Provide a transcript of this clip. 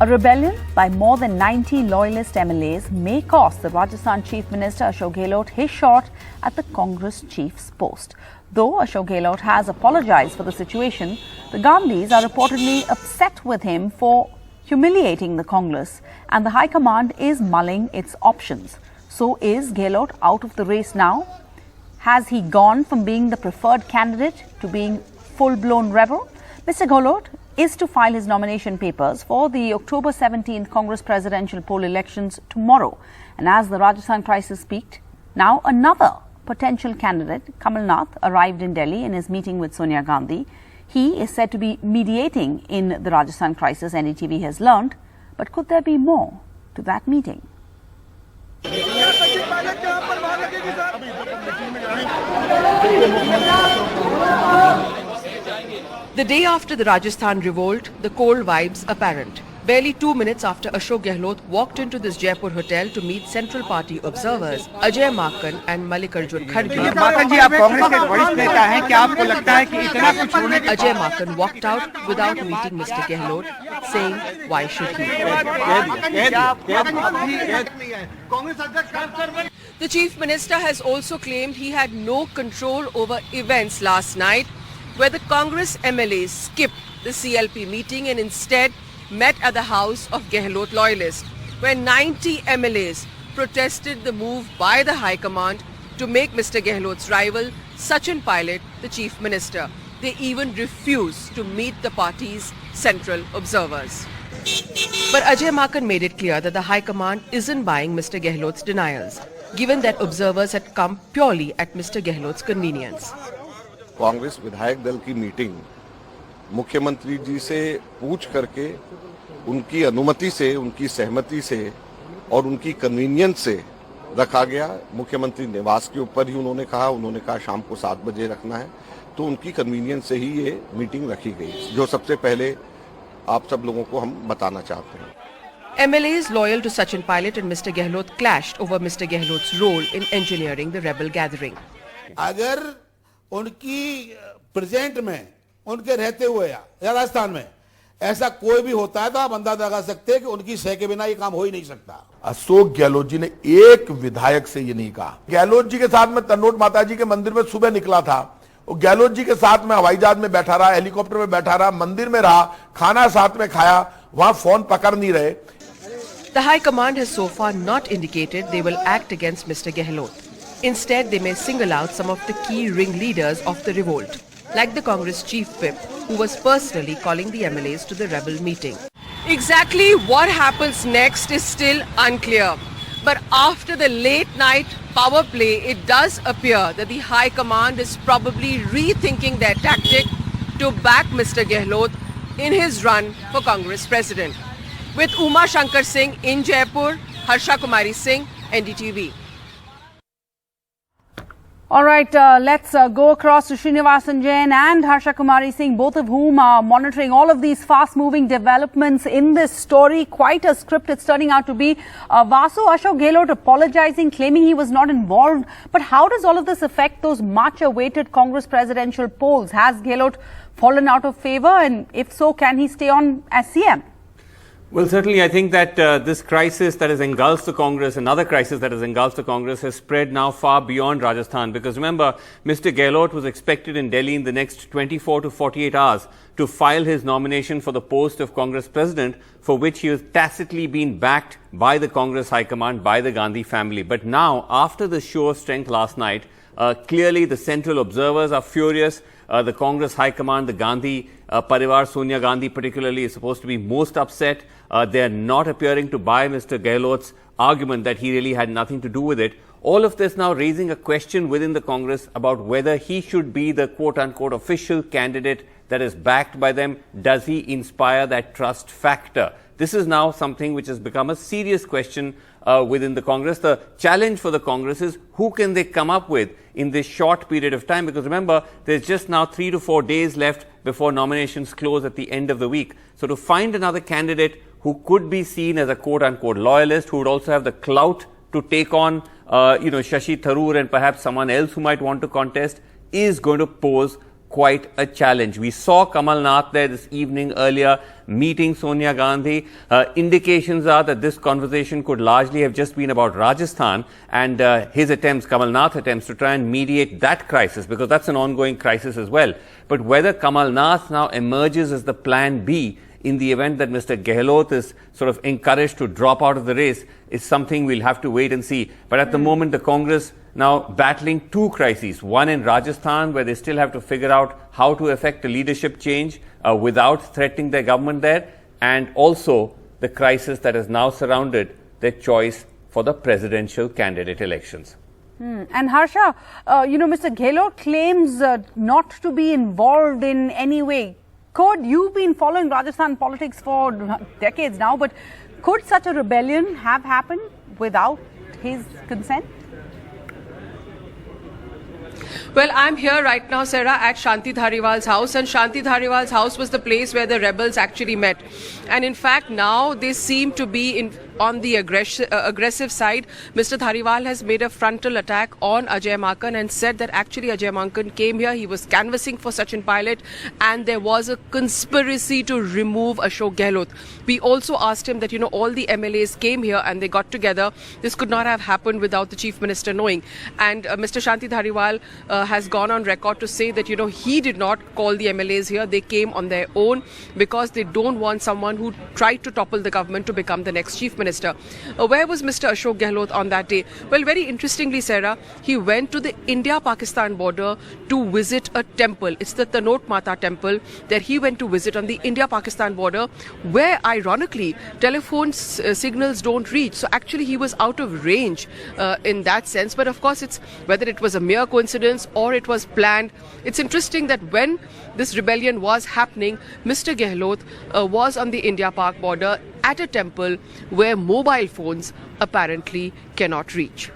A rebellion by more than 90 loyalist MLAs may cost the Rajasthan Chief Minister Ashok Gehlot his shot at the Congress chief's post. Though Ashok Gehlot has apologised for the situation, the Gandhis are reportedly upset with him for humiliating the Congress, and the High Command is mulling its options. So is Gehlot out of the race now? Has he gone from being the preferred candidate to being full-blown rebel? Mr. Gehlot is to file his nomination papers for the October 17th Congress presidential poll elections tomorrow. And as the Rajasthan crisis peaked, now another potential candidate, Kamal Nath, arrived in Delhi in his meeting with Sonia Gandhi. He is said to be mediating in the Rajasthan crisis, NDTV has learned. But could there be more to that meeting? The day after the Rajasthan revolt, the cold vibes apparent. Barely 2 minutes after Ashok Gehlot walked into this Jaipur hotel to meet Central Party observers, Ajay Maken and Mallikarjun Kharge. Ajay Maken walked out without meeting Mr. Gehlot, saying, why should he? The Chief Minister has also claimed he had no control over events last night, where the Congress MLAs skipped the CLP meeting and instead met at the house of Gehlot loyalists, where 90 MLAs protested the move by the High Command to make Mr. Gehlot's rival, Sachin, the Chief Minister. They even refused to meet the party's central observers. But Ajay Maken made it clear that the High Command isn't buying Mr. Gehlot's denials, given that observers had come purely at Mr. Gehlot's convenience. Congress विधायक दल की meeting मुख्यमंत्री जी से पूछ करके उनकी अनुमति से, उनकी सहमति से और उनकी कन्वीनियंस से रखा गया। मुख्यमंत्री निवास के ऊपर ही उन्होंने कहा शाम को 7 बजे रखना है, तो उनकी कन्वीनियंस से ही ये मीटिंग रखी गई, जो सबसे पहले आप सब लोगों को हम बताना चाहते हैं। MLAs loyal to Sachin and Mr. Gehlot clashed over Mr. Gehlot's role in engineering the rebel gathering. अगर उनकी प्रेजेंट में, उनके रहते हुए या राजस्थान में ऐसा कोई भी होता है तो आप अंदाजा लगा सकते हैं कि उनकी सह के बिना ये काम हो ही नहीं सकता। अशोक गहलोत जी ने एक विधायक से ये नहीं कहा। गहलोत जी के साथ में तन्नोट माता जी के मंदिर में सुबह निकला था, और गहलोत जी के साथ में हवाई जहाज में बैठा रहा, हेलीकॉप्टर में बैठा रहा, मंदिर में रहा, खाना साथ में खाया, वहां फोन पकड़ नहीं रहे। The High Command has so far not indicated they will act against Mr. Gehlot. Instead, they may single out some of the key ringleaders of the revolt, like the Congress chief whip, who was personally calling the MLAs to the rebel meeting. Exactly what happens next is still unclear. But after the late night power play, it does appear that the High Command is probably rethinking their tactic to back Mr. Gehlot in his run for Congress president. With Uma Shankar Singh in Jaipur, Harsha Kumari Singh, NDTV. All right, let's go across to Srinivasan Jain and Harsha Kumari Singh, both of whom are monitoring all of these fast-moving developments in this story. Quite a script it's turning out to be. Vasu, Ashok Gehlot apologizing, claiming he was not involved. But how does all of this affect those much-awaited Congress presidential polls? Has Gehlot fallen out of favor? And if so, can he stay on as CM? Well, certainly, I think that this crisis that has engulfed the Congress, another crisis that has engulfed the Congress, has spread now far beyond Rajasthan. Because remember, Mr. Gehlot was expected in Delhi in the next 24 to 48 hours to file his nomination for the post of Congress president, for which he has tacitly been backed by the Congress High Command, by the Gandhi family. But now, after the show of strength last night, clearly the central observers are furious. The Congress High Command, the Gandhi Parivar, Sonia Gandhi particularly, is supposed to be most upset. They are not appearing to buy Mr. Gehlot's argument that he really had nothing to do with it. All of this now raising a question within the Congress about whether he should be the quote-unquote official candidate that is backed by them. Does he inspire that trust factor? This is now something which has become a serious question within the Congress. The challenge for the Congress is who can they come up with in this short period of time? Because remember, there's just now 3 to 4 days left before nominations close at the end of the week. So to find another candidate who could be seen as a quote-unquote loyalist, who would also have the clout to take on, Shashi Tharoor and perhaps someone else who might want to contest, is going to pose quite a challenge. We saw Kamal Nath there this evening earlier meeting Sonia Gandhi. Indications are that this conversation could largely have just been about Rajasthan and his attempts, Kamal Nath's attempts to try and mediate that crisis, because that's an ongoing crisis as well. But whether Kamal Nath now emerges as the plan B in the event that Mr. Gehlot is sort of encouraged to drop out of the race is something we'll have to wait and see. But at the moment, the Congress now battling two crises, one in Rajasthan where they still have to figure out how to effect a leadership change without threatening their government there, and also the crisis that has now surrounded their choice for the presidential candidate elections. And Harsha, Mr. Gehlot claims not to be involved in any way. You've been following Rajasthan politics for decades now, but could such a rebellion have happened without his consent? Well, I'm here right now, Sarah, at Shanti Dhariwal's house, and Shanti Dhariwal's house was the place where the rebels actually met. And in fact, now they seem to be on the aggressive side. Mr. Dhariwal has made a frontal attack on Ajay Maken and said that actually Ajay Maken came here, he was canvassing for Sachin Pilot, and there was a conspiracy to remove Ashok Gehlot. We also asked him that, all the MLAs came here and they got together. This could not have happened without the Chief Minister knowing. And Mr. Shanti Dhariwal has gone on record to say that, he did not call the MLAs here. They came on their own because they don't want someone who tried to topple the government to become the next Chief Minister. Where was Mr. Ashok Gehlot on that day? Well, very interestingly, Sarah, he went to the India-Pakistan border to visit a temple. It's the Tanot Mata temple that he went to visit on the India-Pakistan border, where ironically telephone signals don't reach. So actually he was out of range in that sense. But of course, it's whether it was a mere coincidence or it was planned. It's interesting that when this rebellion was happening, Mr. Gehlot was on the India-Pak border at a temple where mobile phones apparently cannot reach.